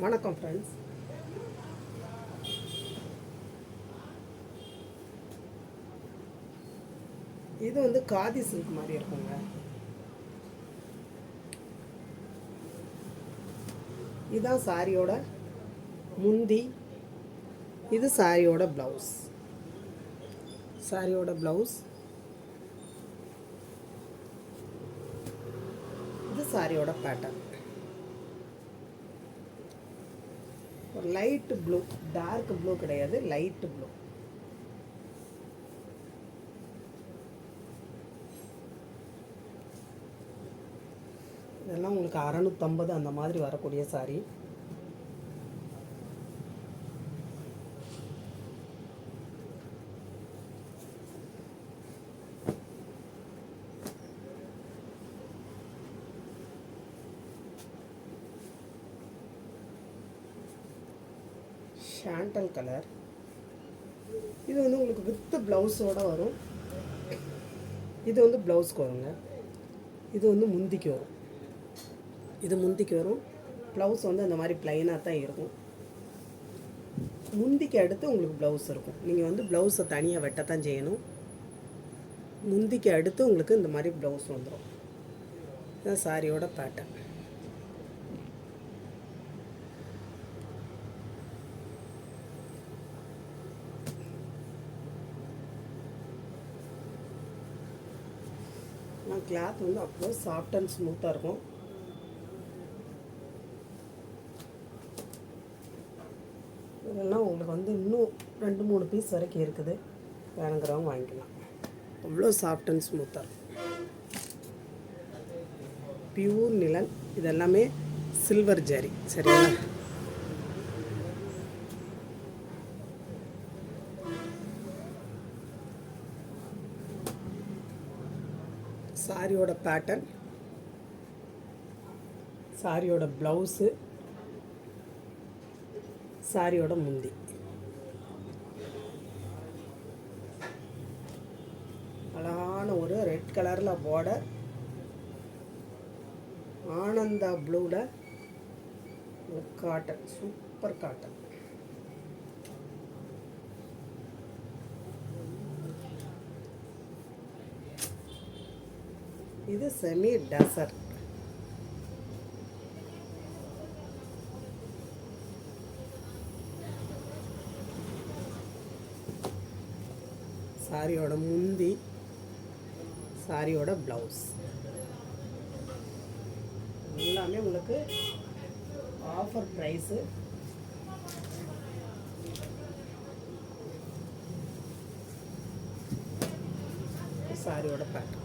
வணக்கம் ஃப்ரெண்ட்ஸ். இது வந்து காதி சில்க் மாதிரி இருக்குங்க. இதுதான் சாரியோட முந்தி. இது சாரியோட ப்ளவுஸ். இது சாரியோட பேட்டர்ன். ஒரு லைட் ப்ளூ, டார்க் ப்ளூ கிடையாது, லைட் ப்ளூ. இதெல்லாம் உங்களுக்கு 650 அந்த மாதிரி வரக்கூடிய சாரி. Chantal colour. இது வந்து உங்களுக்கு வித் ப்ளவுஸோடு வரும். இது வந்து ப்ளவுஸ்க்கு வருங்க. இது வந்து முந்திக்கு வரும். இது முந்திக்கு வரும். ப்ளவுஸ் வந்து அந்த மாதிரி ப்ளைனாக தான் இருக்கும். முந்திக்கு அடுத்து உங்களுக்கு ப்ளவுஸ் இருக்கும். நீங்கள் வந்து ப்ளவுஸை தனியாக வெட்டத்தான் செய்யணும். முந்திக்கு அடுத்து உங்களுக்கு இந்த மாதிரி ப்ளவுஸ் வந்துடும். இதுதான் சாரியோட பேட்டர்ன். கிளாத் வந்து அவ்வளோ சாஃப்ட் அண்ட் ஸ்மூத்தாக இருக்கும். இதெல்லாம் உங்களுக்கு வந்து இன்னும் 2-3 பீஸ் வரைக்கும் இருக்குது. வேணுங்கிறவங்க வாங்கிக்கலாம். அவ்வளோ சாஃப்ட் அண்ட் ஸ்மூத்தாக இருக்கும். பியூர் நிலன். இதெல்லாமே சில்வர் ஜரி. சரிங்களா? சாரியோட பேட்டர்ன், சாரியோட ப்ளவுஸு, சாரியோட முந்தி. அழகான ஒரு ரெட் கலரில் பார்டர், ஆனந்தா ப்ளூவில் காட்டன், சூப்பர் காட்டன். இது செமி டசர். சாரியோட முந்தி, சாரியோட ப்ளவுஸ் எல்லாமே உங்களுக்கு ஆஃபர் ப்ரைஸு. சாரியோட பேட்டர்ன்.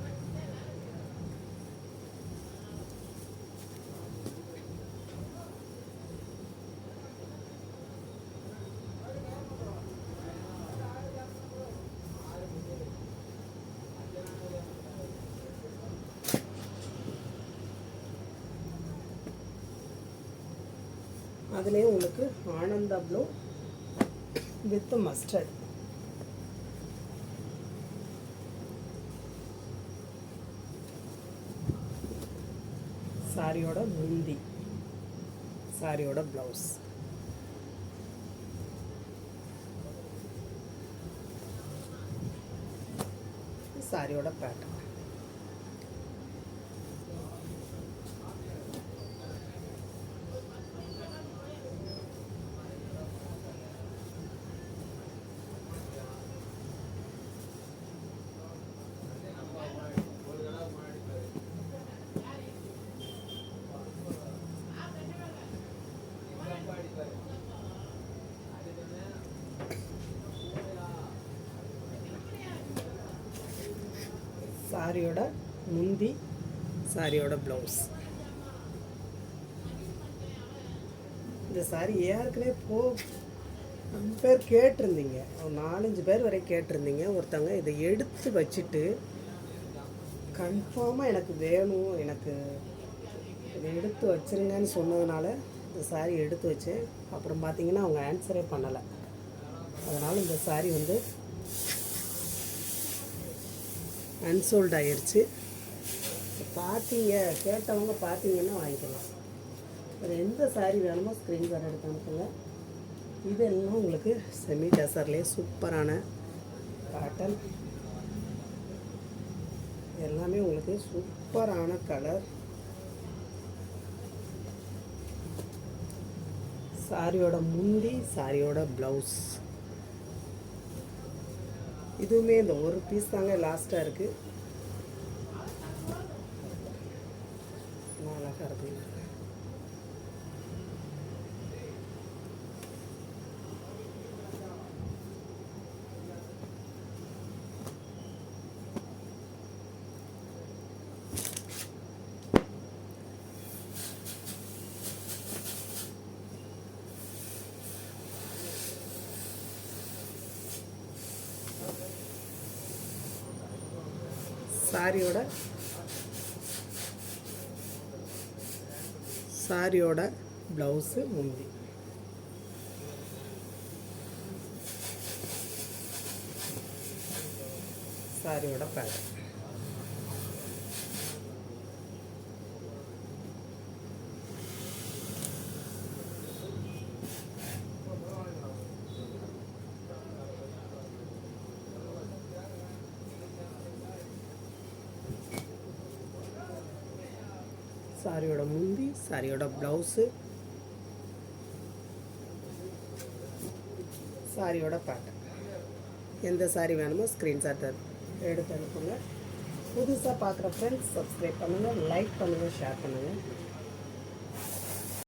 அதுலேயும் உங்களுக்கு ஆனந்தா ப்ளூ வித் மஸ்டர்ட். சாரியோட முந்தி, சாரியோட ப்ளவுஸ். சாரியோட பேட்டர்ன். சாரியோட முந்தி, சாரியோட ப்ளவுஸ். இந்த சாரி ஏற்கனவே ரொம்ப பேர் கேட்டிருந்தீங்க. ஒரு 4-5 பேர் வரை கேட்டிருந்தீங்க. ஒருத்தவங்க இதை எடுத்து வச்சுட்டு கன்ஃபார்மாக எனக்கு வேணும், எனக்கு இதை எடுத்து வச்சுருங்கன்னு சொன்னதுனால இந்த சாரி எடுத்து வச்சேன். அப்புறம் பார்த்தீங்கன்னா அவங்க ஆன்சரே பண்ணலை. அதனால் இந்த சாரி வந்து அன்சோல்ட் ஆயிடுச்சு. பார்த்தீங்க, கேட்டவங்க பார்த்தீங்கன்னா வாங்கிக்கலாம். வேறு எந்த சாரீ வேணுமோ ஸ்க்ரீன்ஷாட் எடுத்து அனுப்புங்க. இதெல்லாம் உங்களுக்கு செமி டசர்லேயே சூப்பரான பேட்டர்ன். எல்லாமே உங்களுக்கு சூப்பரான கலர். சாரியோட முந்தி, சாரியோட ப்ளவுஸ். இதுவுமே இந்த ஒரு பீஸ் தாங்க லாஸ்ட்டாக இருக்குது. அழகாக இருக்குங்க. சாரியோட ப்ளவுஸு முந்தி. சாரியோட பேட்டர்ன். சாரியோட முந்தி, சாரியோட ப்ளவுஸு, சாரியோட பேட்டர்ன். எந்த சாரி வேணுமோ ஸ்க்ரீன்ஷாட் எடுத்து அனுப்புங்க. புதுசாக பார்க்குற ஃப்ரெண்ட்ஸ் சப்ஸ்கிரைப் பண்ணுங்கள், லைக் பண்ணுங்கள், ஷேர் பண்ணுங்கள்.